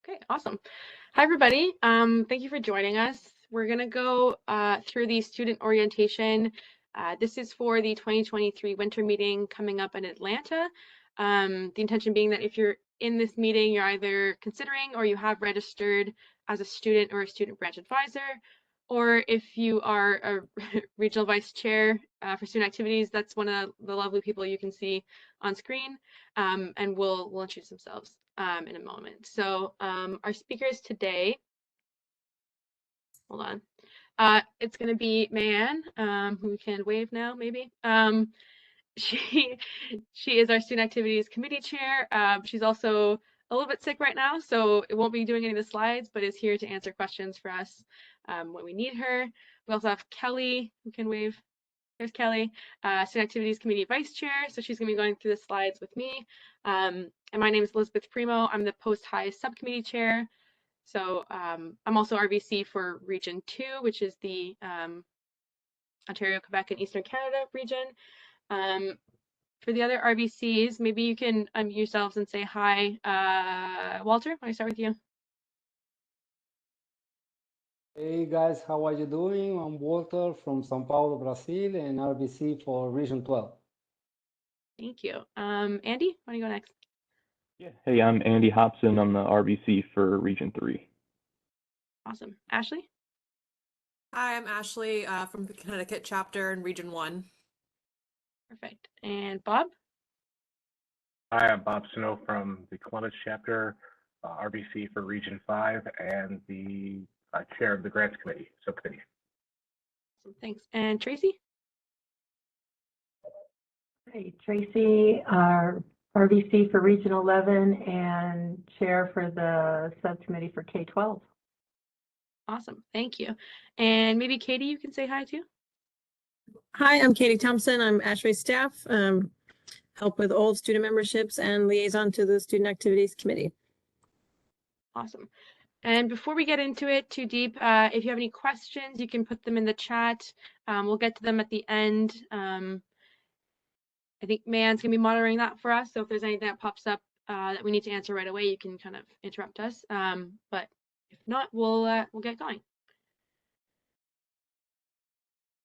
Okay, awesome. Hi, everybody. Thank you for joining us. We're going to go through the student orientation. This is for the 2023 winter meeting coming up in Atlanta. The intention being that if you're in this meeting, you're either considering or you have registered as a student or a student branch advisor, or if you are a regional vice chair for student activities, that's one of the lovely people you can see on screen, and we'll introduce themselves in a moment. So our speakers today, hold on, it's going to be Mayanne, who can wave now, maybe. She is our student activities committee chair. She's also a little bit sick right now, so it won't be doing any of the slides, but is here to answer questions for us when we need her. We also have Kelly, who can wave. There's Kelly, Student Activities Committee Vice Chair. So she's going to be going through the slides with me. And my name is Elizabeth Primo. I'm the Post-High Subcommittee Chair. So I'm also RVC for Region 2, which is the Ontario, Quebec, and Eastern Canada region. For the other RVCs, maybe you can unmute yourselves and say hi. Walter, let me start with you. Hey guys, how are you doing? I'm Walter from São Paulo, Brazil, and RVC for Region 12. Thank you. Andy, why don't you go next? Yeah. Hey, I'm Andy Hobson. I'm the RVC for Region 3. Awesome. Ashley? Hi, I'm Ashley from the Connecticut chapter in Region 1. Perfect. And Bob? Hi, I'm Bob Snow from the Columbus chapter, RVC for Region 5, and the chair of the Grants Committee, subcommittee. Awesome, thanks. And Tracy? Hey, Tracy, RVC for Region 11 and chair for the subcommittee for K-12. Awesome, thank you. And maybe Katie, you can say hi too. Hi, I'm Katie Thompson. I'm ASHRAE staff, help with all student memberships and liaison to the Student Activities Committee. Awesome. And before we get into it too deep, if you have any questions, you can put them in the chat. We'll get to them at the end. I think Mayanne's gonna be monitoring that for us. So if there's anything that pops up that we need to answer right away, you can kind of interrupt us. But if not, we'll get going.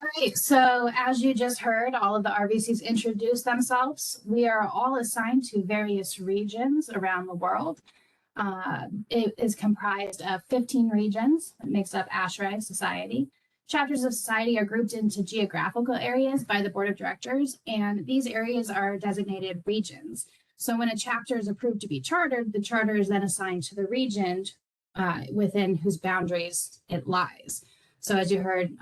All right, so as you just heard, all of the RVCs introduce themselves. We are all assigned to various regions around the world. It is comprised of 15 regions that makes up ASHRAE Society. Chapters of society are grouped into geographical areas by the board of directors, and these areas are designated regions. So when a chapter is approved to be chartered, the charter is then assigned to the region within whose boundaries it lies. So as you heard,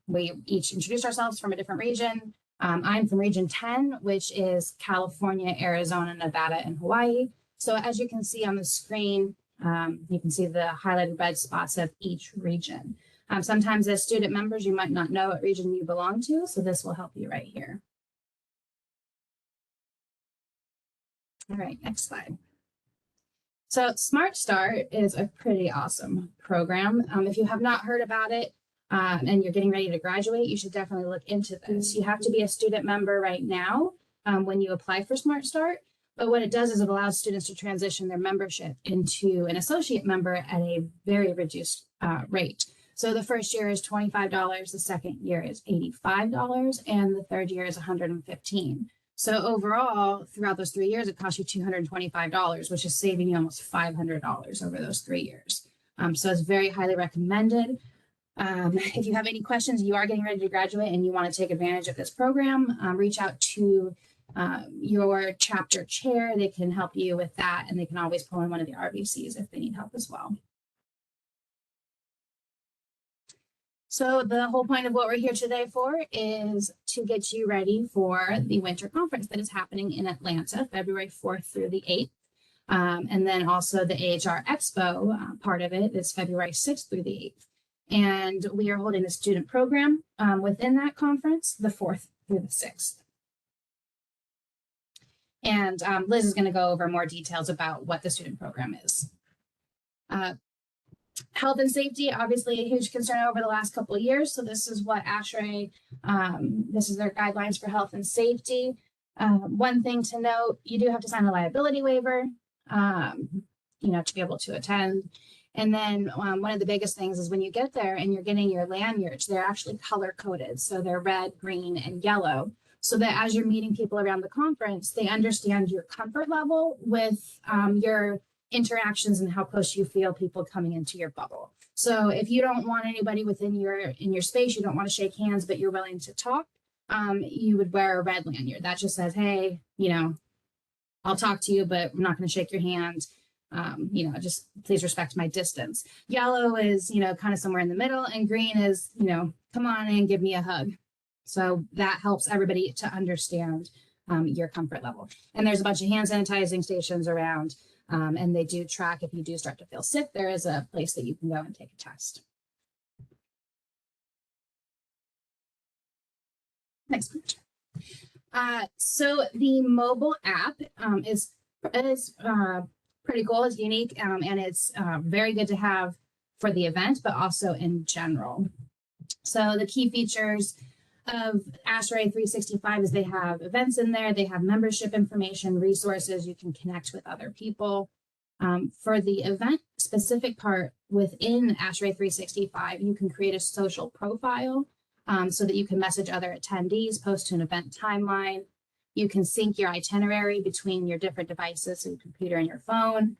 we each introduced ourselves from a different region. I'm from Region 10, which is California, Arizona, Nevada, and Hawaii. So as you can see on the screen, you can see the highlighted red spots of each region. Sometimes as student members, you might not know what region you belong to, so this will help you right here. All right, next slide. So Smart Start is a pretty awesome program. If you have not heard about it and you're getting ready to graduate, you should definitely look into this. You have to be a student member right now when you apply for Smart Start. But what it does is it allows students to transition their membership into an associate member at a very reduced rate. So the first year is $25, the second year is $85, and the third year is $115. So overall, throughout those 3 years, it costs you $225, which is saving you almost $500 over those 3 years. So it's very highly recommended. If you have any questions, you are getting ready to graduate and you want to take advantage of this program, reach out to your chapter chair. They can help you with that, and they can always pull in one of the RVCs if they need help as well. So the whole point of what we're here today for is to get you ready for the winter conference that is happening in Atlanta, February 4th through the 8th. And then also the AHR Expo, part of it is February 6th through the 8th. And we are holding a student program within that conference, the 4th through the 6th. And Liz is going to go over more details about what the student program is. Health and safety, obviously a huge concern over the last couple of years. So this is what ASHRAE, this is their guidelines for health and safety. One thing to note, you do have to sign a liability waiver. to be able to attend. And then one of the biggest things is when you get there and you're getting your lanyards, they're actually color coded. So they're red, green, and yellow. So that as you're meeting people around the conference, they understand your comfort level with your interactions and how close you feel people coming into your bubble. So if you don't want anybody within your space, you don't want to shake hands, but you're willing to talk, you would wear a red lanyard. That just says, hey, I'll talk to you, but I'm not going to shake your hand. Just please respect my distance. Yellow is, kind of somewhere in the middle, and green is, come on and give me a hug. So that helps everybody to understand your comfort level. And there's a bunch of hand sanitizing stations around, and they do track if you do start to feel sick, there is a place that you can go and take a test. Next picture. So the mobile app is pretty cool. It's unique, and it's very good to have for the event, but also in general. So the key features of ASHRAE 365 is they have events in there, they have membership information, resources, you can connect with other people. For the event specific part within ASHRAE 365, you can create a social profile so that you can message other attendees, post to an event timeline. You can sync your itinerary between your different devices, so your computer and your phone.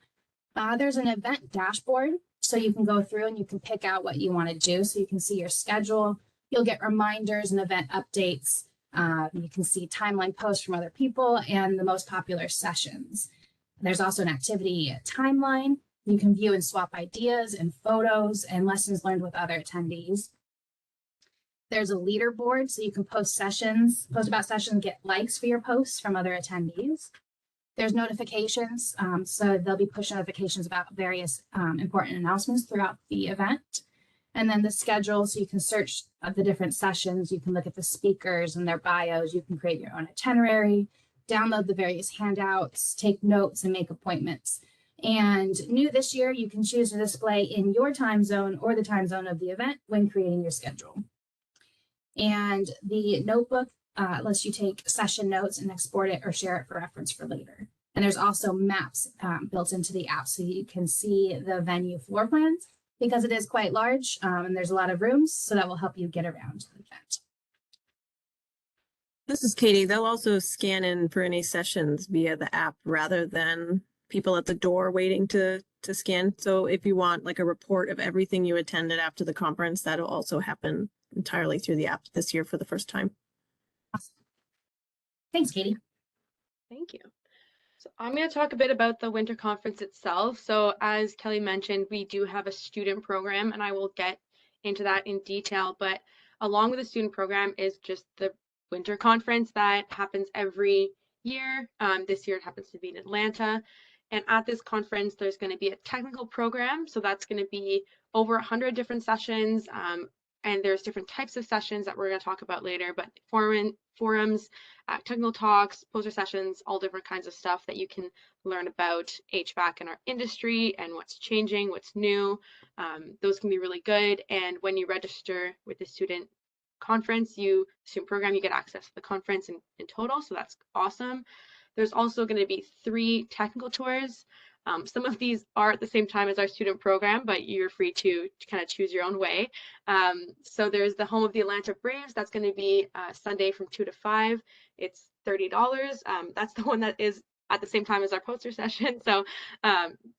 There's an event dashboard, so you can go through and you can pick out what you want to do. So you can see your schedule. You'll get reminders and event updates. You can see timeline posts from other people and the most popular sessions. There's also an activity timeline. You can view and swap ideas and photos and lessons learned with other attendees. There's a leaderboard, so you can post about sessions, get likes for your posts from other attendees. There's notifications, so there'll be push notifications about various important announcements throughout the event. And then the schedule, so you can search the different sessions, you can look at the speakers and their bios, you can create your own itinerary, download the various handouts, take notes, and make appointments. And new this year, you can choose to display in your time zone or the time zone of the event when creating your schedule. And the notebook lets you take session notes and export it or share it for reference for later. And there's also maps built into the app, so you can see the venue floor plans because it is quite large and there's a lot of rooms, so that will help you get around the event. This is Katie. They'll also scan in for any sessions via the app rather than people at the door waiting to scan. So if you want like a report of everything you attended after the conference, that'll also happen entirely through the app this year for the first time. Awesome. Thanks, Katie. Thank you. So I'm going to talk a bit about the winter conference itself. So as Kelly mentioned, we do have a student program, and I will get into that in detail. But along with the student program is just the winter conference that happens every year. This year it happens to be in Atlanta. And at this conference, there's going to be a technical program. So that's going to be over 100 different sessions. And there's different types of sessions that we're going to talk about later, but forums, technical talks, poster sessions, all different kinds of stuff that you can learn about HVAC in our industry and what's changing, what's new. Those can be really good. And when you register with the student conference, student program, you get access to the conference in total. So that's awesome. There's also going to be 3 technical tours. Some of these are at the same time as our student program, but you're free to kind of choose your own way. So there's the home of the Atlanta Braves. That's going to be Sunday from 2 to 5. It's $30. That's the one that is at the same time as our poster session. So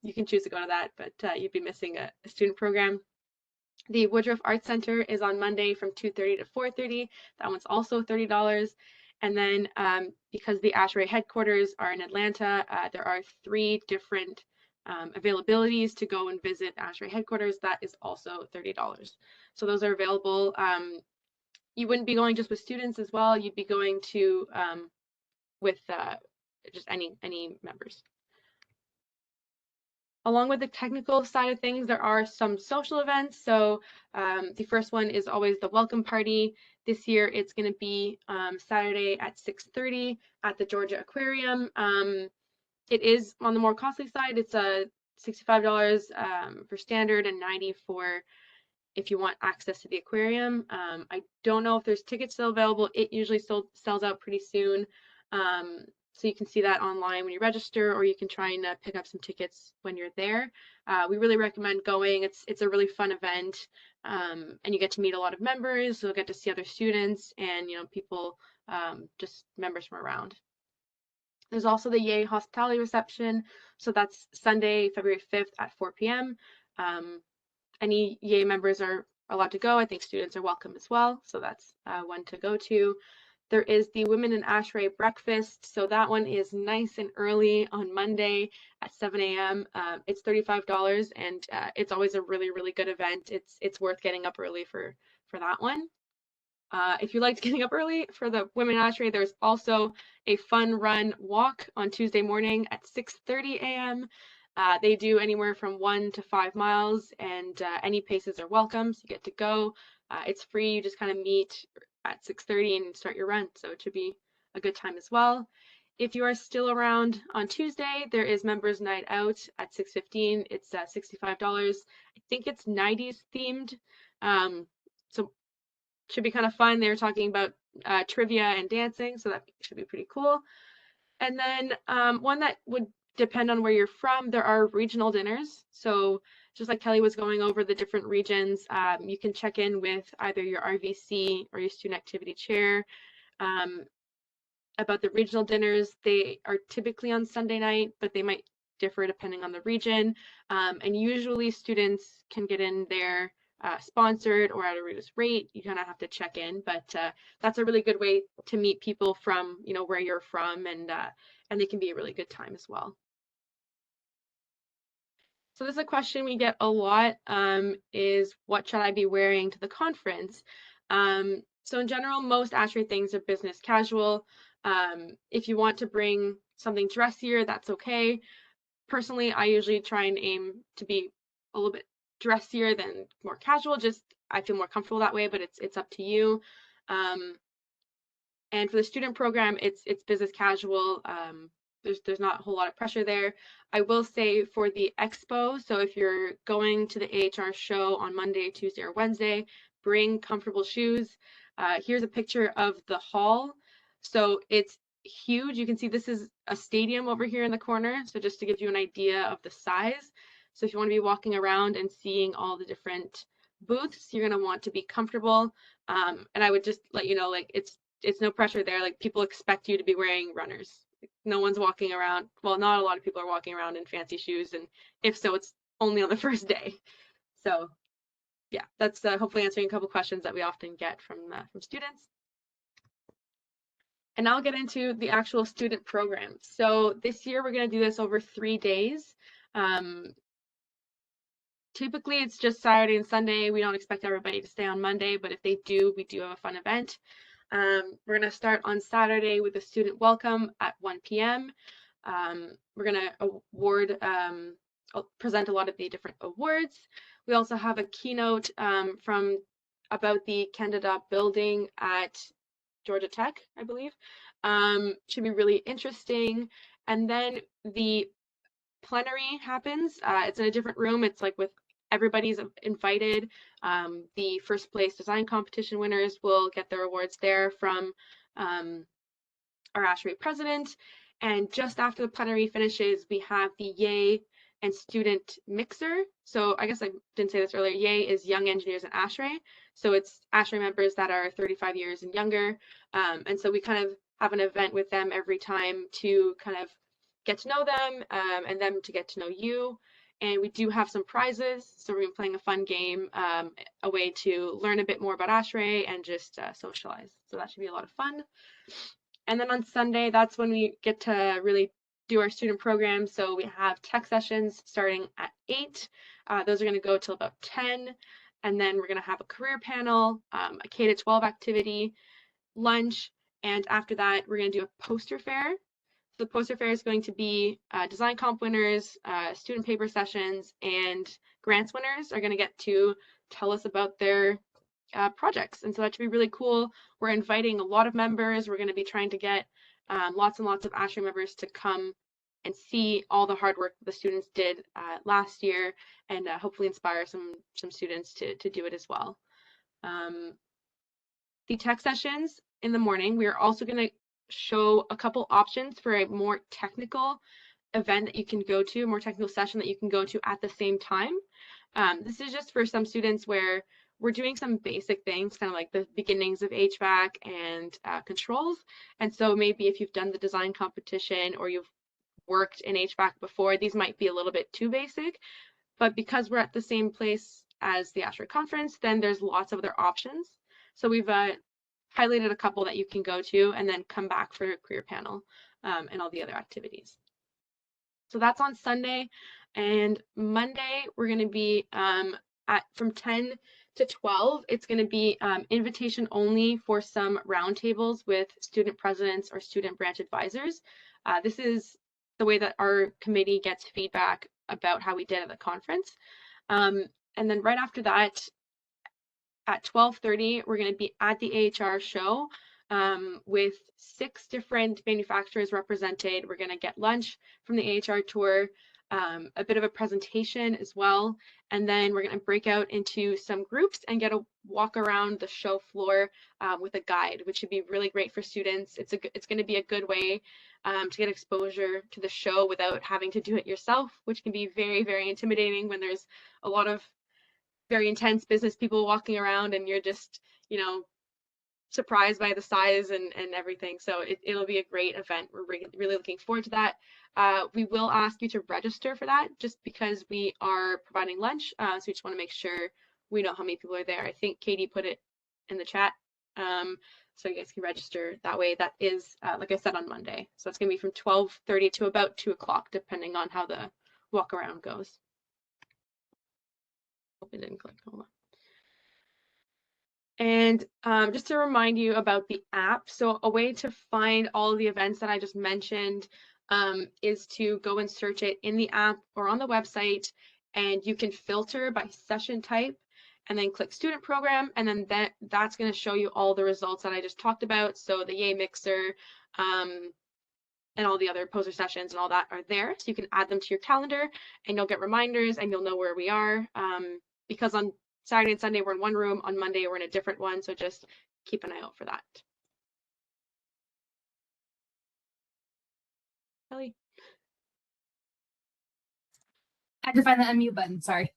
you can choose to go to that, but you'd be missing a student program. The Woodruff Arts Center is on Monday from 2:30 to 4:30. That one's also $30. And then because the ASHRAE headquarters are in Atlanta, there are 3 different availabilities to go and visit ASHRAE headquarters. That is also $30. So those are available. You wouldn't be going just with students as well. You'd be going to with just any members. Along with the technical side of things, there are some social events. So the first one is always the welcome party. This year, it's going to be Saturday at 6:30 at the Georgia Aquarium. It is on the more costly side. It's $65 for standard and $90 for if you want access to the aquarium. I don't know if there's tickets still available. It usually sells out pretty soon. So you can see that online when you register, or you can try and pick up some tickets when you're there. We really recommend going. It's a really fun event, and you get to meet a lot of members. You'll get to see other students and people, just members from around. There's also the Yay hospitality reception. So that's Sunday, February 5th at 4 p.m. Any Yay members are allowed to go. I think students are welcome as well. So that's one to go to. There is the Women in ASHRAE breakfast. So that one is nice and early on Monday at 7 a.m. It's $35, and it's always a really, really good event. It's worth getting up early for that one. If you liked getting up early for the Women in ASHRAE, there's also a fun run walk on Tuesday morning at 6:30 a.m. They do anywhere from 1 to 5 miles, and any paces are welcome, so you get to go. It's free. You just kind of meet at 6:30 and start your run, so it should be a good time as well. If you are still around on Tuesday, there is members night out at 6:15. It's $65. I think it's 90s themed, so should be kind of fun. They were talking about trivia and dancing, so that should be pretty cool. And then one that would depend on where you're from, there are regional dinners. So just like Kelly was going over the different regions, you can check in with either your RVC or your student activity chair about the regional dinners. They are typically on Sunday night, but they might differ depending on the region. And usually students can get in there sponsored or at a reduced rate. You kind of have to check in, but that's a really good way to meet people from where you're from, and they can be a really good time as well. So this is a question we get a lot, is what should I be wearing to the conference? So in general, most ASHRAE things are business casual. If you want to bring something dressier, that's okay. Personally, I usually try and aim to be a little bit dressier than more casual. Just I feel more comfortable that way, but it's up to you. And for the student program, it's business casual. There's not a whole lot of pressure there. I will say for the expo, so if you're going to the AHR show on Monday, Tuesday, or Wednesday, bring comfortable shoes. Here's a picture of the hall. So it's huge. You can see this is a stadium over here in the corner. So just to give you an idea of the size. So if you want to be walking around and seeing all the different booths, you're going to want to be comfortable. And I would just let you know, like it's no pressure there. Like people expect you to be wearing runners. No one's walking around. Well, not a lot of people are walking around in fancy shoes, and if so, it's only on the first day. So yeah, that's hopefully answering a couple questions that we often get from students. And now I'll get into the actual student program. So this year we're going to do this over 3 days. Typically it's just Saturday and Sunday. We don't expect everybody to stay on Monday, but if they do, we do have a fun event. We're going to start on Saturday with a student welcome at 1 p.m. We're going to present a lot of the different awards. We also have a keynote about the Candida building at Georgia Tech, I believe. Should be really interesting. And then the plenary happens. It's in a different room. It's like with everybody's invited. The first place design competition winners will get their awards there from our ASHRAE president. And just after the plenary finishes, we have the Yay and student mixer. So I guess I didn't say this earlier. Yay is Young Engineers in ASHRAE. So it's ASHRAE members that are 35 years and younger. And so we kind of have an event with them every time to kind of get to know them and them to get to know you. And we do have some prizes. So we're playing a fun game, a way to learn a bit more about ASHRAE and just socialize. So that should be a lot of fun. And then on Sunday, that's when we get to really do our student program. So we have tech sessions starting at 8. Those are going to go till about 10. And then we're going to have a career panel, a K-12 activity, lunch. And after that, we're going to do a poster fair. So the poster fair is going to be design comp winners, student paper sessions, and grants winners are going to get to tell us about their projects. And so that should be really cool. We're inviting a lot of members. We're going to be trying to get lots and lots of ASHRAE members to come and see all the hard work the students did last year, and hopefully inspire some students to do it as well. The tech sessions in the morning, we are also going to show a couple options for a more technical event that you can go to, a more technical session that you can go to at the same time. This is just for some students where we're doing some basic things, kind of like the beginnings of HVAC and controls. And so maybe if you've done the design competition or you've worked in HVAC before, these might be a little bit too basic. But because we're at the same place as the ASHRAE conference, then there's lots of other options. So we've highlighted a couple that you can go to and then come back for your career panel and all the other activities. So that's on Sunday. And Monday, we're going to be from 10 to 12. It's going to be invitation only for some roundtables with student presidents or student branch advisors. This is the way that our committee gets feedback about how we did at the conference. And then right after that, at 12:30, we're going to be at the AHR show with 6 different manufacturers represented. We're going to get lunch from the AHR tour, a bit of a presentation as well, and then we're going to break out into some groups and get a walk around the show floor with a guide, which should be really great for students. It's going to be a good way to get exposure to the show without having to do it yourself, which can be very, very intimidating when there's a lot of very intense business people walking around and you're just, you know, surprised by the size and everything. So it'll be a great event. We're really looking forward to that. We will ask you to register for that just because we are providing lunch. So we just want to make sure we know how many people are there. I think Katie put it in the chat. So you guys can register that way. That is, like I said, on Monday. So it's going to be from 12:30 to about 2 o'clock, depending on how the walk around goes. Hope it didn't click. Hold on. And just to remind you about the app, so a way to find all of the events that I just mentioned is to go and search it in the app or on the website, and you can filter by session type and then click student program, and then that's going to show you all the results that I just talked about. So the Yay Mixer and all the other poster sessions and all that are there. So you can add them to your calendar and you'll get reminders and you'll know where we are. Because on Saturday and Sunday we're in one room, on Monday we're in a different one, so just keep an eye out for that. Kelly? I had to find the unmute button, sorry.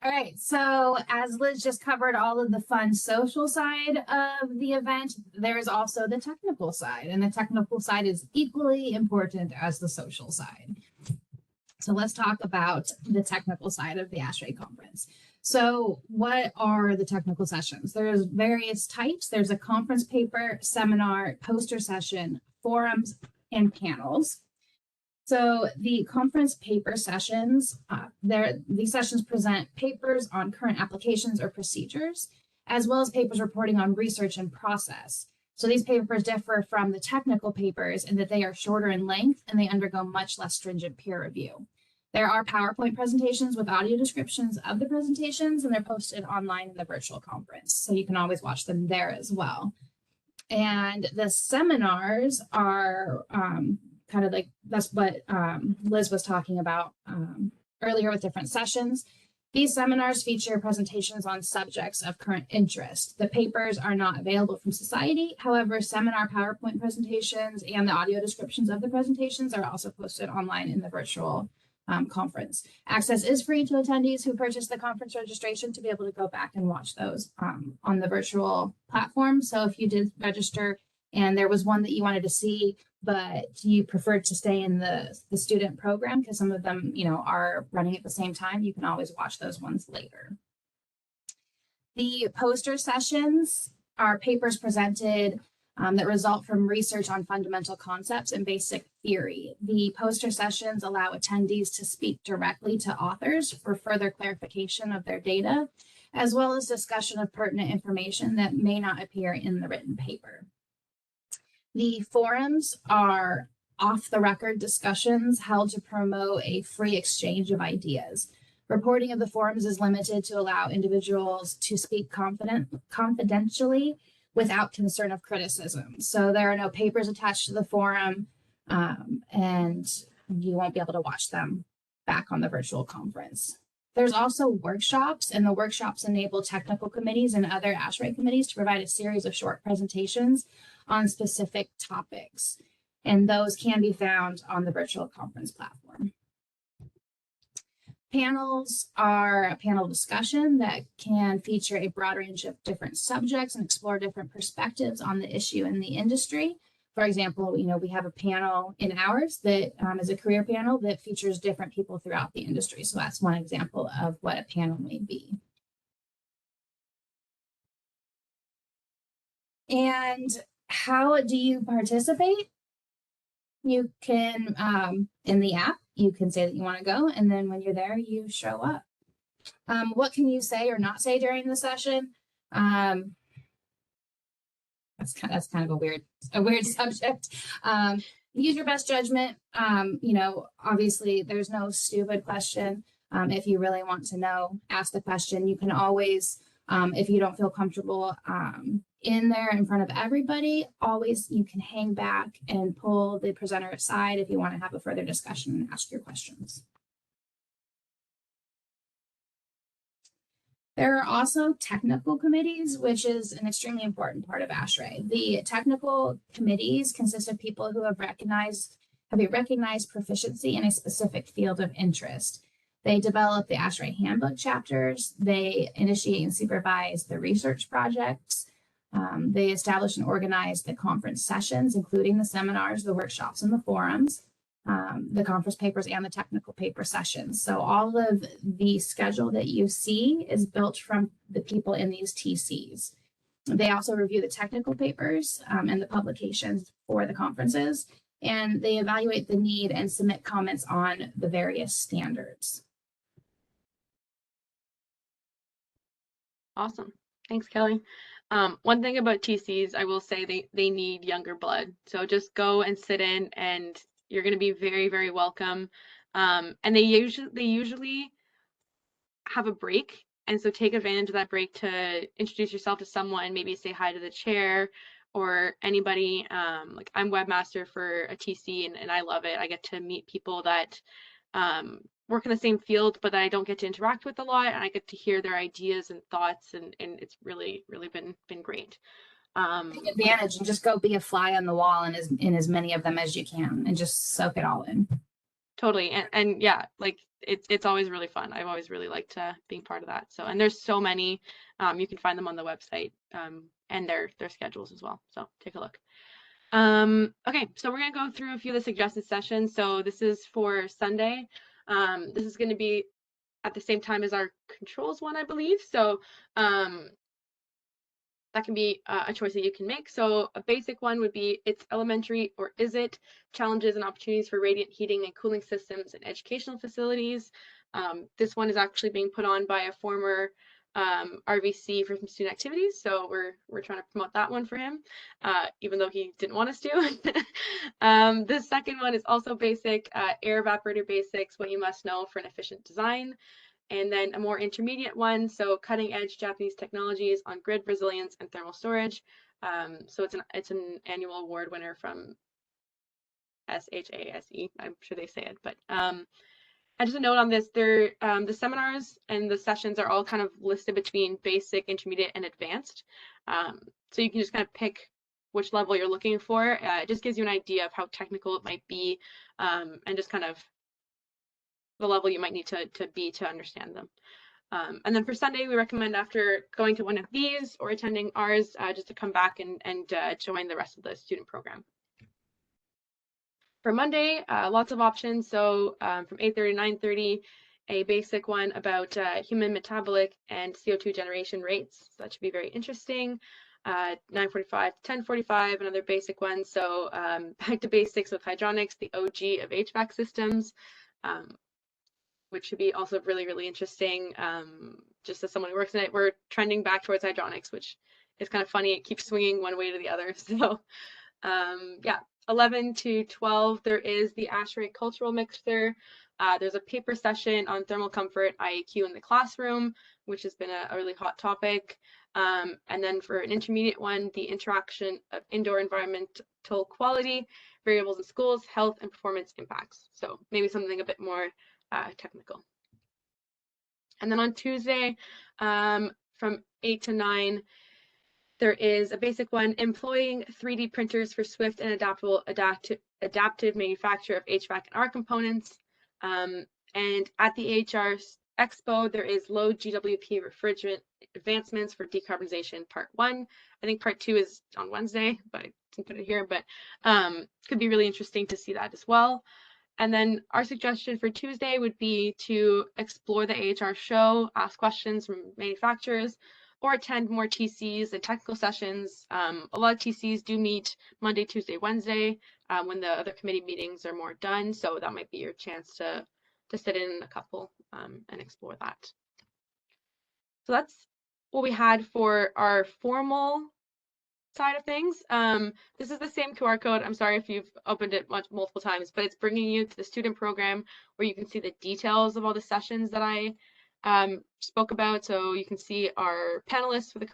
All right, so as Liz just covered all of the fun social side of the event, there is also the technical side, and the technical side is equally important as the social side. So let's talk about the technical side of the ASHRAE conference. So what are the technical sessions? There's various types. There's a conference paper, seminar, poster session, forums, and panels. So the conference paper sessions, these sessions present papers on current applications or procedures, as well as papers reporting on research and process. So these papers differ from the technical papers in that they are shorter in length and they undergo much less stringent peer review. There are PowerPoint presentations with audio descriptions of the presentations, and they're posted online in the virtual conference. So you can always watch them there as well. And the seminars are kind of like, that's what Liz was talking about earlier with different sessions. These seminars feature presentations on subjects of current interest. The papers are not available from Society. However, seminar PowerPoint presentations and the audio descriptions of the presentations are also posted online in the virtual conference. Access is free to attendees who purchase the conference registration to be able to go back and watch those on the virtual platform. So if you did register and there was one that you wanted to see, but you preferred to stay in the student program because some of them, you know, are running at the same time, you can always watch those ones later. The poster sessions are papers presented that result from research on fundamental concepts and basic theory. The poster sessions allow attendees to speak directly to authors for further clarification of their data, as well as discussion of pertinent information that may not appear in the written paper. The forums are off-the-record discussions held to promote a free exchange of ideas. Reporting of the forums is limited to allow individuals to speak confidentially without concern of criticism. So there are no papers attached to the forum, and you won't be able to watch them back on the virtual conference. There's also workshops, and the workshops enable technical committees and other ASHRAE committees to provide a series of short presentations on specific topics. And those can be found on the virtual conference platform. Panels are a panel discussion that can feature a broad range of different subjects and explore different perspectives on the issue in the industry. For example, we have a panel in ours that is a career panel that features different people throughout the industry. So that's one example of what a panel may be. And how do you participate? You can, in the app, you can say that you want to go, and then when you're there, you show up. What can you say or not say during the session? That's kind of a weird subject. Use your best judgment. Obviously there's no stupid question. If you really want to know, ask the question. You can always, if you don't feel comfortable in there in front of everybody, always you can hang back and pull the presenter aside if you want to have a further discussion and ask your questions. There are also technical committees, which is an extremely important part of ASHRAE. The technical committees consist of people who have a recognized proficiency in a specific field of interest. They develop the ASHRAE handbook chapters. They initiate and supervise the research projects. They establish and organize the conference sessions, including the seminars, the workshops, and the forums. The conference papers and the technical paper sessions. So all of the schedule that you see is built from the people in these TCs. They also review the technical papers and the publications for the conferences, and they evaluate the need and submit comments on the various standards. Awesome. Thanks, Kelly. One thing about TCs, I will say they need younger blood. So just go and sit in, and you're going to be very, very welcome. And they usually have a break. And so take advantage of that break to introduce yourself to someone, maybe say hi to the chair or anybody. Like I'm webmaster for a TC and I love it. I get to meet people that work in the same field, but that I don't get to interact with a lot, and I get to hear their ideas and thoughts, and it's really, really been great. Take advantage and just go be a fly on the wall in as many of them as you can and just soak it all in. Totally. And yeah, like it's always really fun. I've always really liked being part of that. So, and there's so many, you can find them on the website and their schedules as well. So take a look. Okay, so we're gonna go through a few of the suggested sessions. So this is for Sunday. This is gonna be at the same time as our controls one, I believe. So that can be a choice that you can make. So a basic one would be, it's elementary or is it? Challenges and opportunities for radiant heating and cooling systems in educational facilities. This one is actually being put on by a former RVC for some student activities. So we're trying to promote that one for him, even though he didn't want us to. The second one is also basic, air evaporator basics, what you must know for an efficient design. And then a more intermediate one, so cutting edge Japanese technologies on grid resilience and thermal storage. So it's an annual award winner from ASHRAE, I'm sure they say it, but and just a note on this, the seminars and the sessions are all kind of listed between basic, intermediate, and advanced. So you can just kind of pick which level you're looking for. It just gives you an idea of how technical it might be, and just kind of the level you might need to be to understand them. And then for Sunday, we recommend after going to one of these or attending ours, just to come back and join the rest of the student program. For Monday, lots of options. So from 8:30 to 9:30, a basic one about human metabolic and CO2 generation rates. So that should be very interesting. 9:45 to 10:45, another basic one. So back to basics with hydronics, the OG of HVAC systems. Which should be also really, really interesting. Just as someone who works in it, we're trending back towards hydronics, which is kind of funny. It keeps swinging one way to the other. So yeah, 11 to 12, there is the ASHRAE cultural mixer. There's a paper session on thermal comfort, IAQ in the classroom, which has been a really hot topic. And then for an intermediate one, the interaction of indoor environmental quality, variables in schools, health, and performance impacts. So maybe something a bit more technical. And then on Tuesday, from 8 to 9, there is a basic one, employing 3D printers for swift and adaptive manufacture of HVAC and R components. And at the AHR Expo, there is low GWP refrigerant advancements for decarbonization part 1. I think part 2 is on Wednesday, but I didn't put it here, but could be really interesting to see that as well. And then our suggestion for Tuesday would be to explore the AHR show, ask questions from manufacturers, or attend more TCs and technical sessions. A lot of TCs do meet Monday, Tuesday, Wednesday when the other committee meetings are more done. So that might be your chance to sit in a couple and explore that. So that's what we had for our formal side of things. This is the same QR code. I'm sorry if you've opened it multiple times, but it's bringing you to the student program where you can see the details of all the sessions that I spoke about. So you can see our panelists for the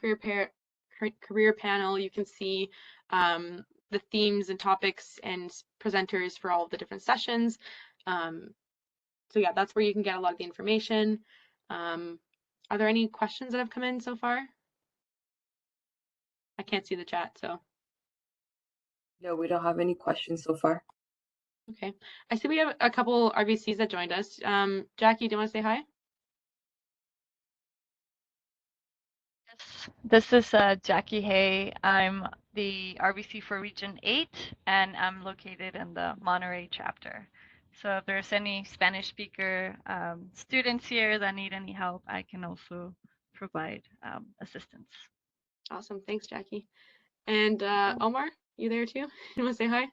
career panel. You can see the themes and topics and presenters for all of the different sessions. So yeah, that's where you can get a lot of the information. Are there any questions that have come in so far? I can't see the chat, so. No, we don't have any questions so far. Okay. I see we have a couple RVCs that joined us. Jackie, do you want to say hi? Yes, this is Jackie Hay. I'm the RVC for Region 8, and I'm located in the Monterey chapter. So if there's any Spanish speaker students here that need any help, I can also provide assistance. Awesome. Thanks, Jackie. And Omar, you there too? You want to say hi?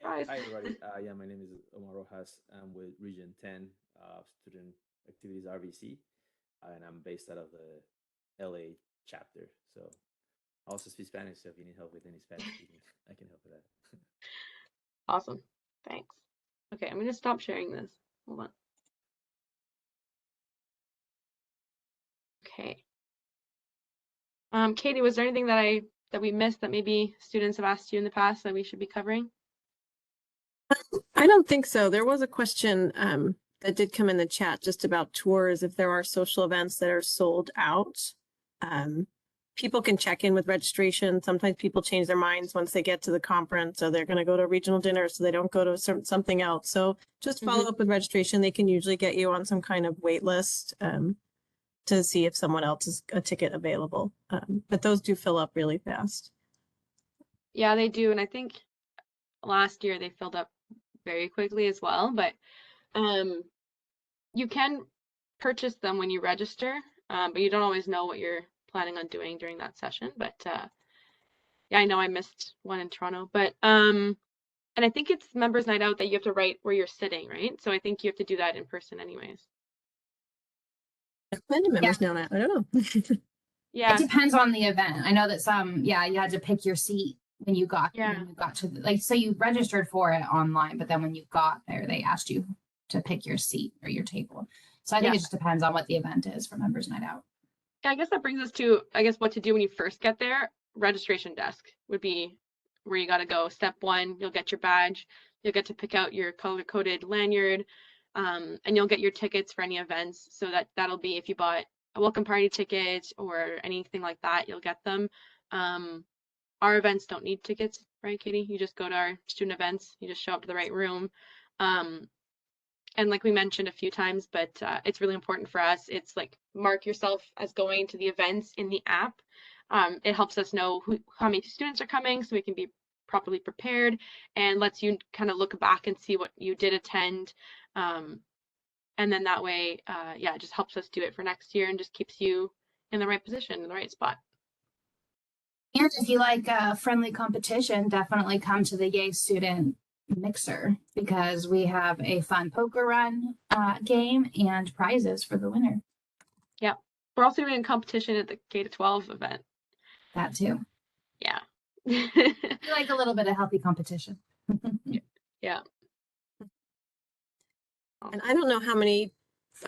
Hi, everybody. Yeah, my name is Omar Rojas. I'm with Region 10 Student Activities RVC, and I'm based out of the LA chapter. So I also speak Spanish, so if you need help with any Spanish speaking, I can help with that. Awesome. Thanks. Okay, I'm going to stop sharing this. Hold on. Okay. Katie, was there anything that we missed that maybe students have asked you in the past that we should be covering? I don't think so. There was a question that did come in the chat just about tours. If there are social events that are sold out, people can check in with registration. Sometimes people change their minds once they get to the conference, so they're going to go to a regional dinner, so they don't go to something else. So just follow up with registration. They can usually get you on some kind of wait list to see if someone else is a ticket available. But those do fill up really fast. Yeah, they do. And I think last year they filled up very quickly as well. But you can purchase them when you register, but you don't always know what you're planning on doing during that session. But yeah, I know I missed one in Toronto. But and I think it's members night out that you have to write where you're sitting, right? So I think you have to do that in person anyways. Members now, I don't know. Yeah, it depends on the event. I know that some, yeah, you had to pick your seat when you got to the, like, so you registered for it online, but then when you got there, they asked you to pick your seat or your table. So I think it just depends on what the event is for members night out. Yeah, I guess that brings us to, I guess, what to do when you first get there. Registration desk would be where you got to go. Step 1, you'll get your badge. You'll get to pick out your color-coded lanyard, and you'll get your tickets for any events. So that'll be if you bought a welcome party ticket or anything like that, you'll get them. Our events don't need tickets, right, Katie? You just go to our student events. You just show up to the right room. And like we mentioned a few times, but it's really important for us. It's like mark yourself as going to the events in the app. It helps us know how many students are coming so we can be properly prepared, and lets you kind of look back and see what you did attend. And then that way, yeah, it just helps us do it for next year and just keeps you in the right position, in the right spot. And if you like friendly competition, definitely come to the Yay Student Mixer, because we have a fun poker run game and prizes for the winner. Yeah, we're also doing a competition at the K-12 event. That too. Yeah. We like a little bit of healthy competition. Yeah. And I don't know how many,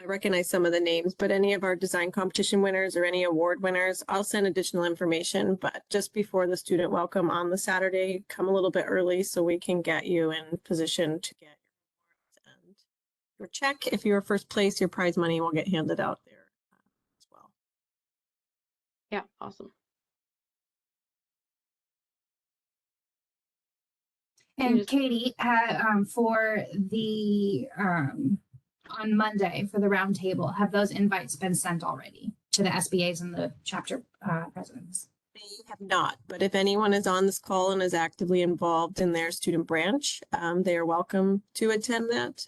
I recognize some of the names, but any of our design competition winners or any award winners, I'll send additional information, but just before the student welcome on the Saturday, come a little bit early so we can get you in position to get your awards and your check. If you're first place, your prize money will get handed out there as well. Yeah, awesome. And Katie, for the on Monday for the roundtable, have those invites been sent already to the SBAs and the chapter presidents? They have not, but if anyone is on this call and is actively involved in their student branch, they are welcome to attend that.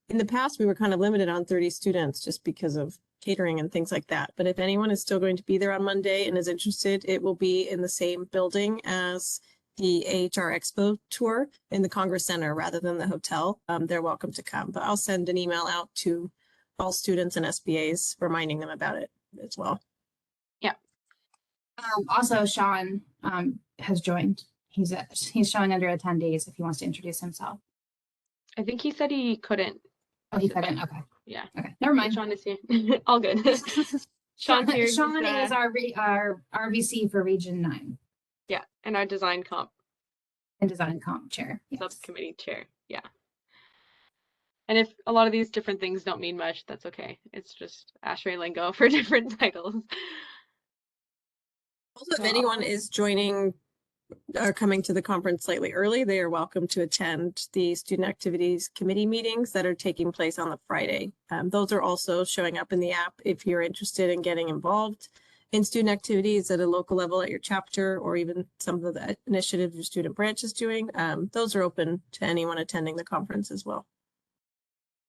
In the past, we were kind of limited on 30 students just because of catering and things like that. But if anyone is still going to be there on Monday and is interested, it will be in the same building as the AHR Expo tour in the Congress Center rather than the hotel. They're welcome to come, but I'll send an email out to all students and SBAs reminding them about it as well. Yeah. Also, Sean has joined. He's showing under attendees if he wants to introduce himself. I think he said he couldn't. Oh, he couldn't. Okay. Yeah. Okay. Never mind. Sean is here. All good. Sean's here. Sean is our RVC for Region 9. Yeah, and our design comp. And design comp chair. Yes. Subcommittee chair. Yeah. And if a lot of these different things don't mean much, that's okay. It's just ASHRAE lingo for different titles. Also, if anyone is joining or coming to the conference slightly early, they are welcome to attend the student activities committee meetings that are taking place on the Friday. Those are also showing up in the app if you're interested in getting involved in student activities at a local level at your chapter, or even some of the initiatives your student branch is doing. Those are open to anyone attending the conference as well.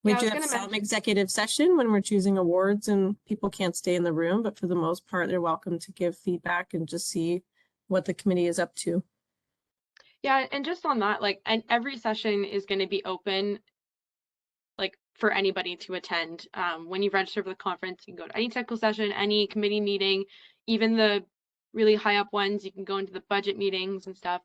We do have some executive session when we're choosing awards and people can't stay in the room, but for the most part, they're welcome to give feedback and just see what the committee is up to. Yeah, and just on that, like, and every session is going to be open, like, for anybody to attend. When you register for the conference, you can go to any technical session, any committee meeting, even the really high up ones. You can go into the budget meetings and stuff.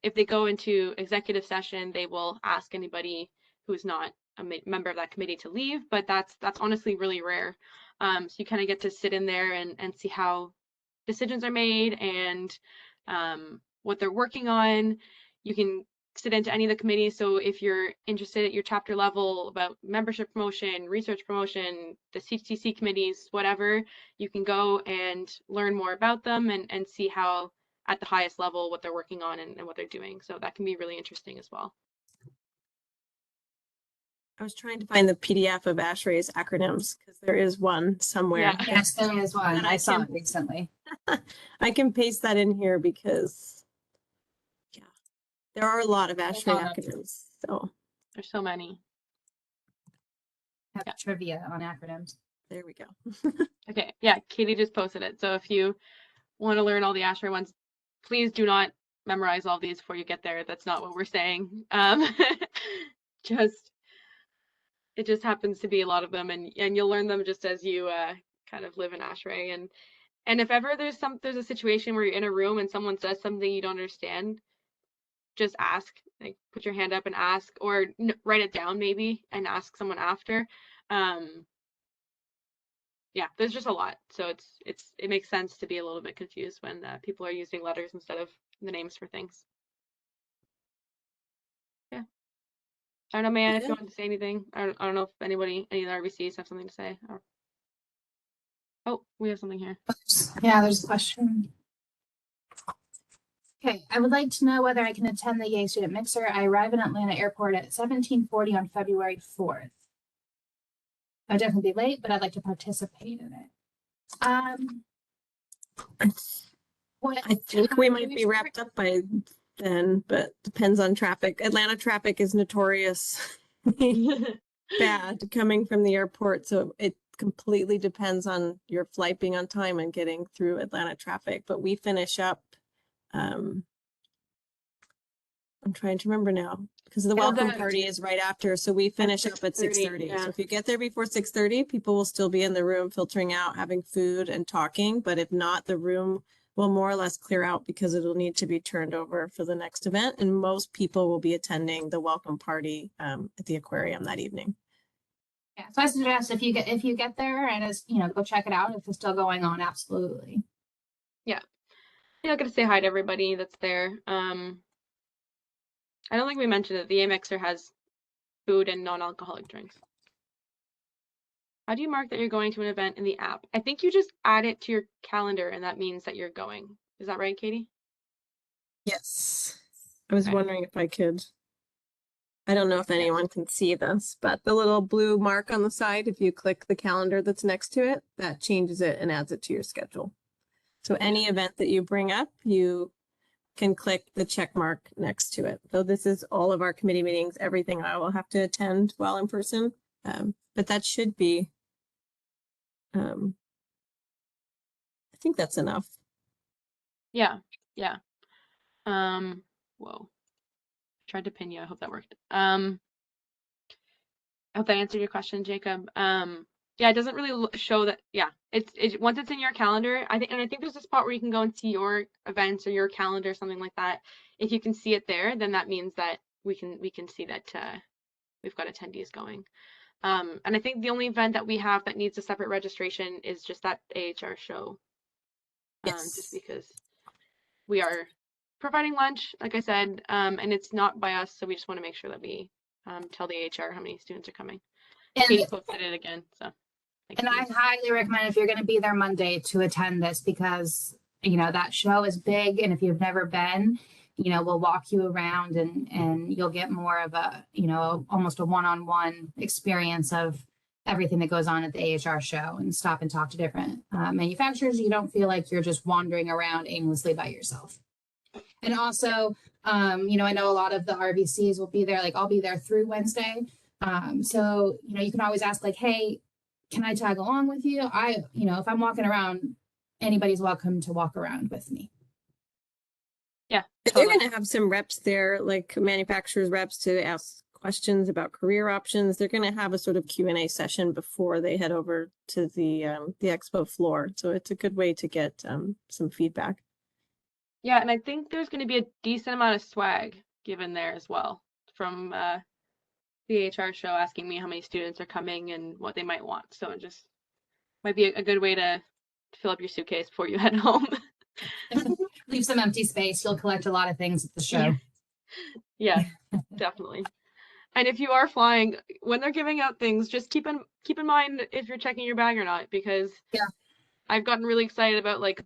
If they go into executive session, they will ask anybody who's not a member of that committee to leave, but that's honestly really rare. So you kind of get to sit in there and see how decisions are made and what they're working on. You can sit into any of the committees. So if you're interested at your chapter level about membership promotion, research promotion, the CTC committees, whatever, you can go and learn more about them and see how at the highest level what they're working on and what they're doing. So that can be really interesting as well. I was trying to find the PDF of ASHRAE's acronyms because there is one somewhere. Yeah. Yes, there is one. And I saw it recently. I can paste that in here because, yeah, there are a lot of ASHRAE acronyms. So there's so many. Have trivia on acronyms. There we go. Okay, yeah, Katie just posted it. So if you want to learn all the ASHRAE ones, please do not memorize all these before you get there. That's not what we're saying. It just happens to be a lot of them, and you'll learn them just as you kind of live in ASHRAE. And if ever there's a situation where you're in a room and someone says something you don't understand, just ask. Like, put your hand up and ask, or write it down maybe and ask someone after. Yeah, there's just a lot, so it makes sense to be a little bit confused when people are using letters instead of the names for things. Yeah. I don't know, man, if you want to say anything. I don't know if any of the RBCs have something to say. Oh, we have something here. Yeah, there's a question. Okay, I would like to know whether I can attend the Yay Student Mixer. I arrive in Atlanta Airport at 17:40 on February 4th. I'll definitely be late, but I'd like to participate in it. I think we might be wrapped up by then, but depends on traffic. Atlanta traffic is notorious bad coming from the airport, so it completely depends on your flight being on time and getting through Atlanta traffic. But we finish up, I'm trying to remember now because the welcome party is right after, so we finish up at 6:30. Yeah. So if you get there before 6:30, people will still be in the room filtering out, having food and talking. But if not, the room will more or less clear out because it'll need to be turned over for the next event. And most people will be attending the welcome party at the aquarium that evening. Yeah, so I suggest if you get there and it's, go check it out if it's still going on. Absolutely. Yeah. You're not gonna say hi to everybody that's there. I don't think we mentioned it. The Yay Mixer has food and non-alcoholic drinks. How do you mark that you're going to an event in the app? I think you just add it to your calendar and that means that you're going. Is that right, Katie? Yes. I was Okay. wondering if I could. I don't know if anyone can see this, but the little blue mark on the side, if you click the calendar that's next to it, that changes it and adds it to your schedule. So any event that you bring up, you can click the check mark next to it. So this is all of our committee meetings, everything I will have to attend while in person. But that should be, I think that's enough. Yeah. Yeah. Whoa. Tried to pin you. I hope that worked. I hope that answered your question, Jacob. Yeah, it doesn't really show that. Yeah, it's once it's in your calendar, I think there's a spot where you can go and see your events or your calendar, something like that. If you can see it there, then that means that we can see that we've got attendees going. And I think the only event that we have that needs a separate registration is just that AHR show. Yes. Just because we are providing lunch, like I said, and it's not by us, so we just want to make sure that we tell the HR how many students are coming. And, Katie posted it again, so. and I highly recommend if you're going to be there Monday to attend this because, you know, that show is big. And if you've never been, you know, we'll walk you around and you'll get more of a, you know, almost a one-on-one experience of everything that goes on at the AHR show and stop and talk to different manufacturers. You don't feel like you're just wandering around aimlessly by yourself. And also, you know, I know a lot of the RVCs will be there, like I'll be there through Wednesday. So, you know, you can always ask like, hey, can I tag along with you? You know, if I'm walking around, anybody's welcome to walk around with me. Yeah, totally. They're going to have some reps there, like manufacturers reps to ask questions about career options. They're going to have a sort of Q&A session before they head over to the expo floor. So it's a good way to get some feedback. Yeah, and I think there's going to be a decent amount of swag given there as well from the HR show, asking me how many students are coming and what they might want. So it just might be a good way to fill up your suitcase before you head home. Leave some empty space. You'll collect a lot of things at the show. Yeah, definitely. And if you are flying, when they're giving out things, just keep in mind if you're checking your bag or not, because I've gotten really excited about like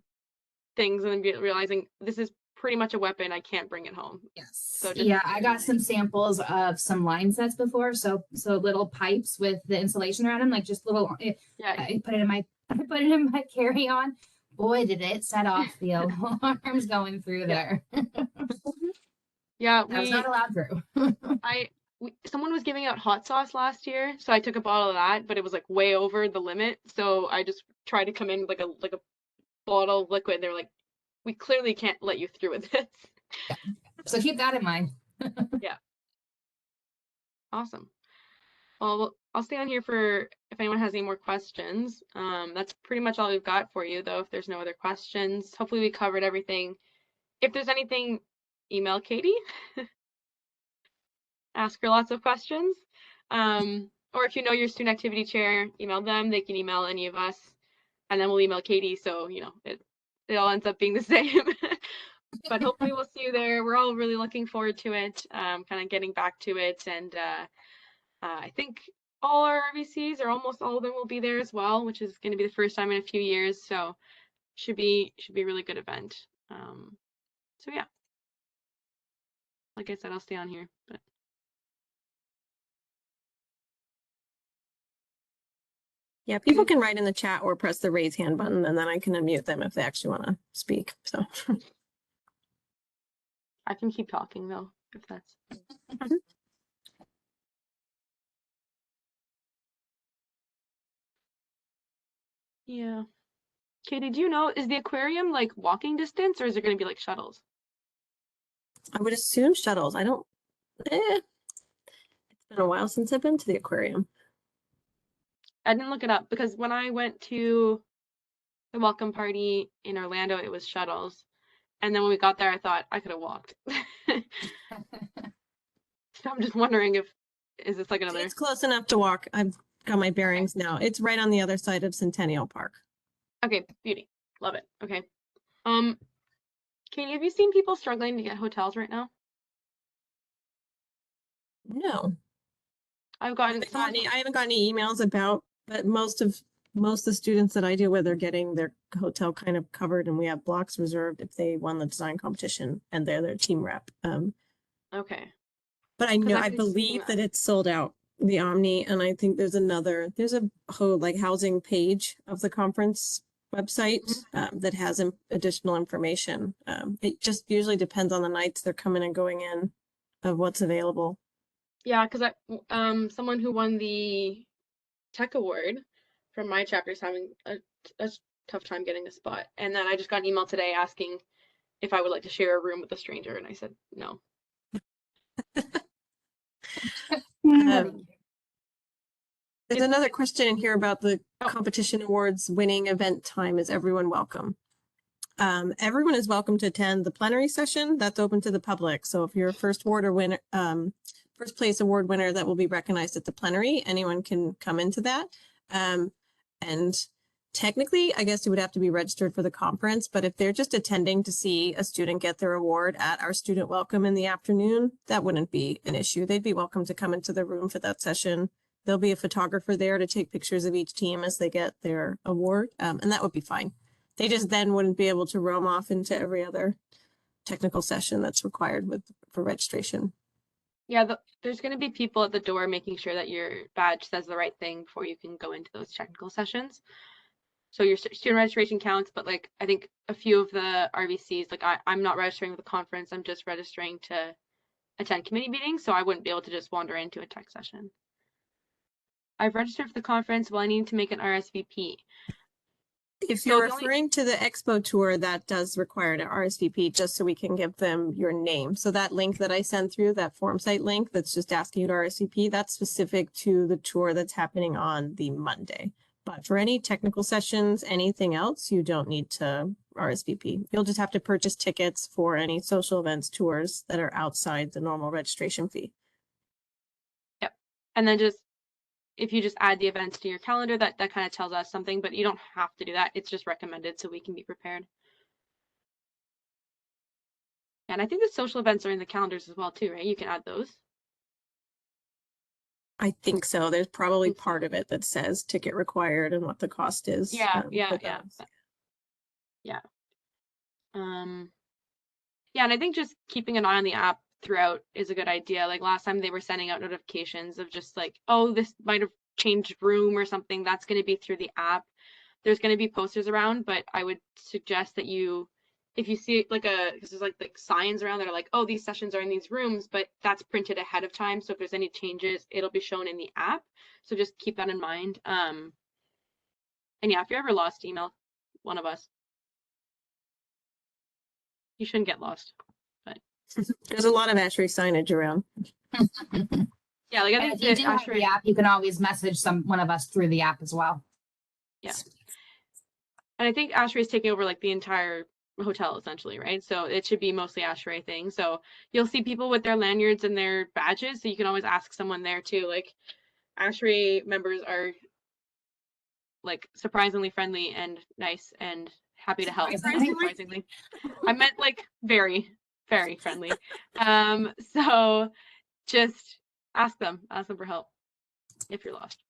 things and then realizing this is pretty much a weapon. I can't bring it home. Yes. So yeah, I got some samples of some line sets before. So little pipes with the insulation around them, like just little. Yeah. I put it in my carry-on. Boy, did it set off the alarms going through there. Yeah, I was not allowed through. Someone was giving out hot sauce last year, so I took a bottle of that, but it was like way over the limit. So I just tried to come in with like a bottle of liquid. They were like, we clearly can't let you through with this. Yeah. So keep that in mind. Yeah. Awesome. Well, I'll stay on here for if anyone has any more questions. That's pretty much all we've got for you, though, if there's no other questions. Hopefully we covered everything. If there's anything, email Katie. Ask her lots of questions. Or if you know your student activity chair, email them. They can email any of us, and then we'll email Katie. So, you know, it all ends up being the same. But hopefully we'll see you there. We're all really looking forward to it, kind of getting back to it. And I think all our RVCs, or almost all of them, will be there as well, which is going to be the first time in a few years. So should be a really good event. So yeah, like I said, I'll stay on here. But yeah, people can write in the chat or press the raise hand button, and then I can unmute them if they actually want to speak. So I can keep talking though, if that's. Yeah. Katie, do you know, is the aquarium like walking distance, or is it going to be like shuttles? I would assume shuttles. I don't. It's been a while since I've been to the aquarium. I didn't look it up because when I went to the welcome party in Orlando, it was shuttles. And then when we got there, I thought I could have walked. So I'm just wondering is this like another? It's close enough to walk. I've got my bearings now. It's right on the other side of Centennial Park. Okay, beauty. Love it. Okay. Katie, have you seen people struggling to get hotels right now? No. I've I gotten haven't someone. gotten I haven't got any emails about, but most of the students that I deal with are getting their hotel kind of covered, and we have blocks reserved if they won the design competition and they're their team rep. Okay. But I 'Cause know, I I keep seeing believe that. that it's sold out, the Omni, and I think there's a whole like housing page of the conference website that has additional information. It just usually depends on the nights they're coming and going in of what's available. Yeah, because someone who won the tech award from my chapter is having a tough time getting a spot, and then I just got an email today asking if I would like to share a room with a stranger, and I said no. There's another question in here about the competition awards winning event time. Is everyone welcome? Everyone is welcome to attend the plenary session. That's open to the public. So if you're a first place award winner that will be recognized at the plenary, anyone can come into that. And technically, I guess you would have to be registered for the conference, but if they're just attending to see a student get their award at our student welcome in the afternoon, that wouldn't be an issue. They'd be welcome to come into the room for that session. There'll be a photographer there to take pictures of each team as they get their award, and that would be fine. They just then wouldn't be able to roam off into every other technical session that's required for registration. Yeah, there's going to be people at the door making sure that your badge says the right thing before you can go into those technical sessions. So your student registration counts, but like I think a few of the RVCs, like I'm not registering with the conference, I'm just registering to attend committee meetings, so I wouldn't be able to just wander into a tech session. I've registered for the conference, well, I need to make an RSVP. If you're referring to the expo tour, that does require an RSVP just so we can give them your name. So that link that I sent through, that form site link that's just asking you to RSVP, that's specific to the tour that's happening on the Monday. But for any technical sessions, anything else, you don't need to RSVP. You'll just have to purchase tickets for any social events tours that are outside the normal registration fee. Yep. And then if you just add the events to your calendar, that kind of tells us something, but you don't have to do that. It's just recommended so we can be prepared. And I think the social events are in the calendars as well too, right? You can add those. I think so. There's probably part of it that says ticket required and what the cost is. Yeah. Yeah. And I think just keeping an eye on the app throughout is a good idea. Like last time they were sending out notifications of just like, oh, this might have changed room or something. That's going to be through the app. There's going to be posters around, but I would suggest that if you see like because there's like signs around that are like, oh, these sessions are in these rooms, but that's printed ahead of time. So if there's any changes, it'll be shown in the app. So just keep that in mind. And yeah, if you're ever lost, email one of us. You shouldn't get lost, but there's a lot of ASHRAE signage around. Yeah, like I think if you do have the app, you can always message one of us through the app as well. Yeah. And I think ASHRAE is taking over like the entire hotel essentially, right? So it should be mostly ASHRAE thing. So you'll see people with their lanyards and their badges. So you can always ask someone there too. Like ASHRAE members are like surprisingly friendly and nice and happy to help. Surprisingly. I meant like very, very friendly. So just ask them for help if you're lost.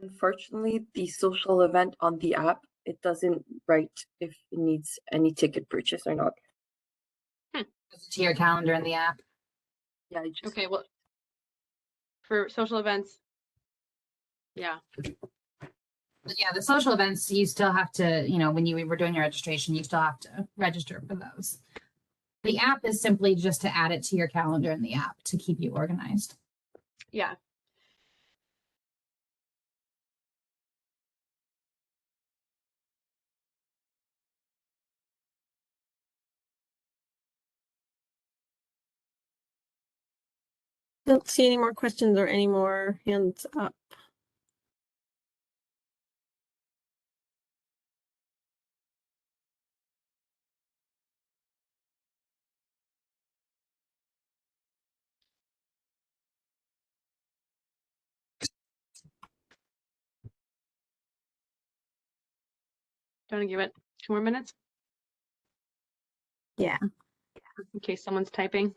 Unfortunately, the social event on the app, it doesn't write if it needs any ticket purchase or not. To your calendar in the app. Yeah. Okay, well, for social events, yeah. Yeah, the social events, you still have to, when you were doing your registration, you still have to register for those. The app is simply just to add it to your calendar in the app to keep you organized. Yeah. Don't see any more questions or any more hands up. Do you want to give it 2 more minutes? Yeah. In case someone's typing.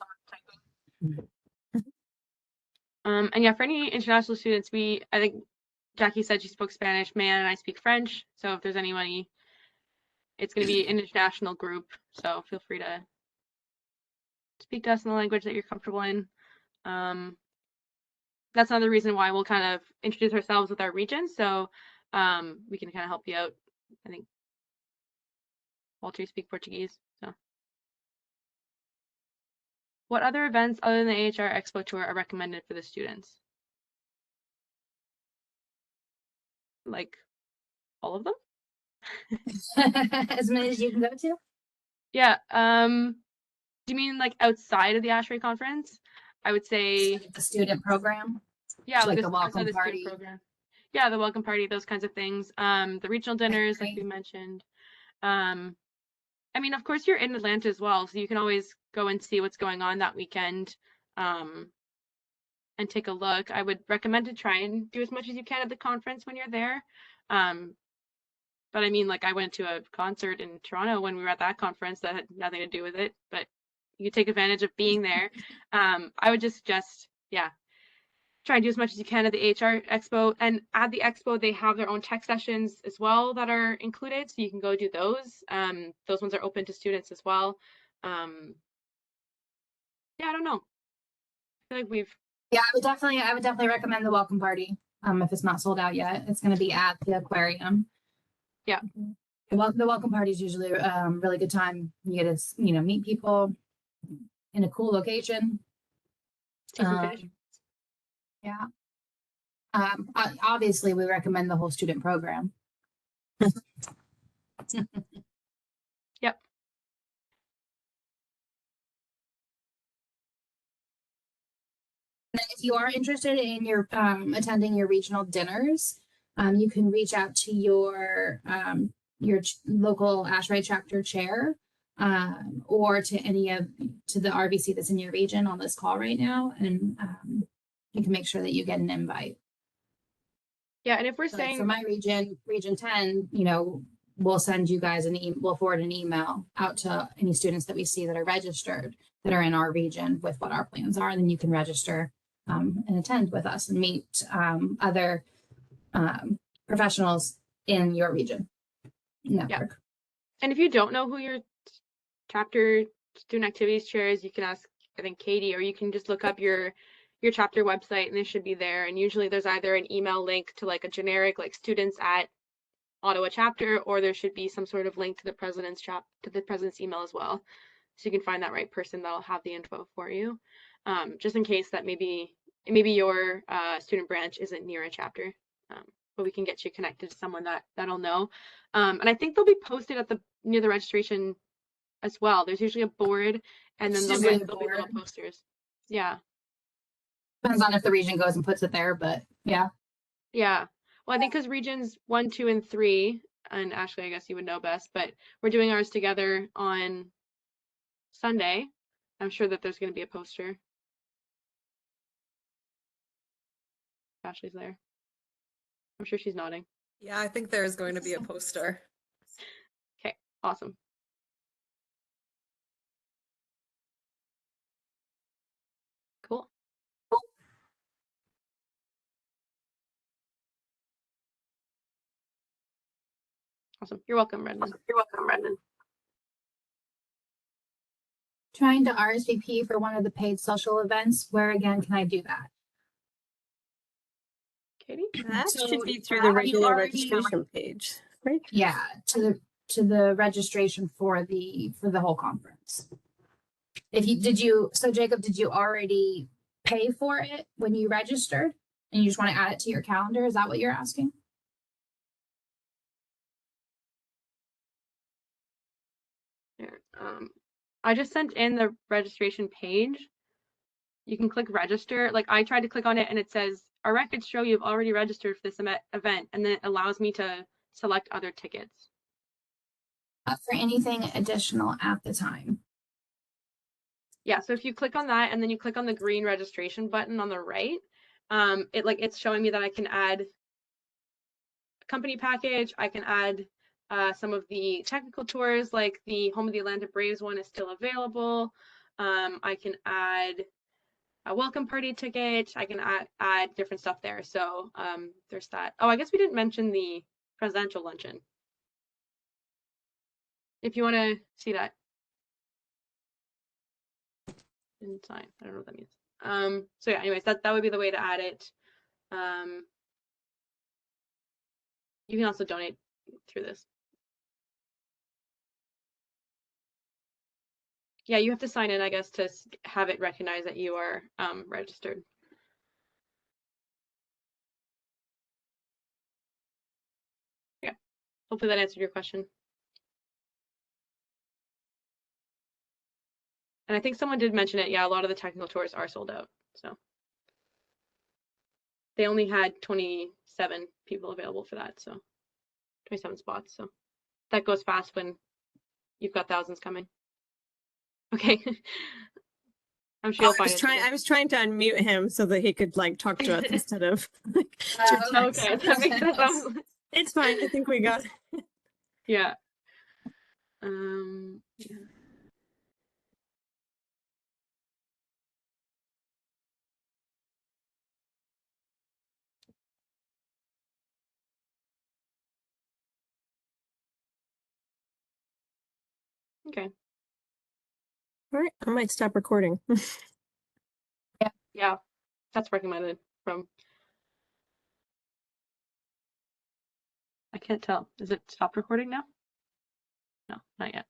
And yeah, for any international students, I think Jackie said she spoke Spanish, Man and I speak French. So if there's anybody, it's going to be an international group. So feel free to speak to us in the language that you're comfortable in. That's another reason why we'll kind of introduce ourselves with our region. So we can kind of help you out. I think Walter, you speak Portuguese. So what other events other than the AHR Expo Tour are recommended for the students? Like all of them? As many as you can go to? Yeah. Do you mean like outside of the ASHRAE conference? I would say the student program. Yeah, like the the welcome student party. program. Yeah, the welcome party, those kinds of things. The regional dinners, like we mentioned. I mean, of course, you're in Atlanta as well, so you can always go and see what's going on that weekend, and take a look. I would recommend to try and do as much as you can at the conference when you're there. But I mean, like I went to a concert in Toronto when we were at that conference that had nothing to do with it, but you take advantage of being there. I would just suggest, yeah, try and do as much as you can at the AHR Expo. And at the Expo, they have their own tech sessions as well that are included, so you can go do those. Those ones are open to students as well. Yeah, I don't know. I feel like we've. Yeah, I would definitely recommend the welcome party. If it's not sold out yet, it's going to be at the aquarium. Yeah. The welcome party is usually really good time. You get to meet people in a cool location. See some fish. Yeah. Obviously, we recommend the whole student program. Yep. And if you are interested in your attending your regional dinners, you can reach out to your local ASHRAE chapter chair, or to the RVC that's in your region on this call right now, and you can make sure that you get an invite. Yeah, and if we're So, saying for my region 10, we'll send you guys we'll forward an email out to any students that we see that are registered that are in our region with what our plans are, and then you can register and attend with us and meet other professionals in your region network. Yeah. And if you don't know who your chapter student activities chair is, you can ask, I think, Katie, or you can just look up your chapter website and it should be there. And usually there's either an email link to like a generic like students at Ottawa chapter, or there should be some sort of link to the president's email as well. So you can find that right person that'll have the info for you. Just in case that maybe your student branch isn't near a chapter, but we can get you connected to someone that'll know. And I think they'll be posted near the registration as well. There's usually a board, and then there'll be little posters. Yeah. Depends on if the region goes and puts it there, but yeah. Yeah. Well, I think because regions 1, 2, and 3, and Ashley, I guess you would know best, but we're doing ours together on Sunday. I'm sure that there's going to be a poster. Ashley's there. I'm sure she's nodding. Yeah, I think there's going to be a poster. Okay, awesome. Cool. Awesome. You're welcome, Brendan. Trying to RSVP for one of the paid social events. Where again can I do that? Katie? That So, should be through the have you regular already- registration page, right? Yeah, to the registration for the whole conference. So Jacob, did you already pay for it when you registered and you just want to add it to your calendar? Is that what you're asking? Here, I just sent in the registration page. You can click register. Like I tried to click on it and it says our records show you've already registered for this event, and then it allows me to select other tickets. For anything additional at the time. Yeah, so if you click on that and then you click on the green registration button on the right, it's showing me that I can add a company package. I can add some of the technical tours, like the Home of the Atlanta Braves one is still available. I can add a welcome party ticket. I can add different stuff there. So there's that. Oh, I guess we didn't mention the presidential luncheon. If you want to see that. Sign. I don't know what that means. So yeah, anyways, that would be the way to add it. You can also donate through this. Yeah, you have to sign in, I guess, to have it recognize that you are registered. Yeah, hopefully that answered your question. And I think someone did mention it. Yeah, a lot of the technical tours are sold out. So they only had 27 people available for that. So 27 spots. So that goes fast when you've got thousands coming. Okay. I'm sure you'll find it. I was trying to unmute him so that he could like talk to us instead of like, okay, that makes sense. It's fine. I think we got it. Yeah. Yeah. Okay. All right, I might stop recording. Yeah, that's recommended from. I can't tell. Is it stopped recording now? No, not yet.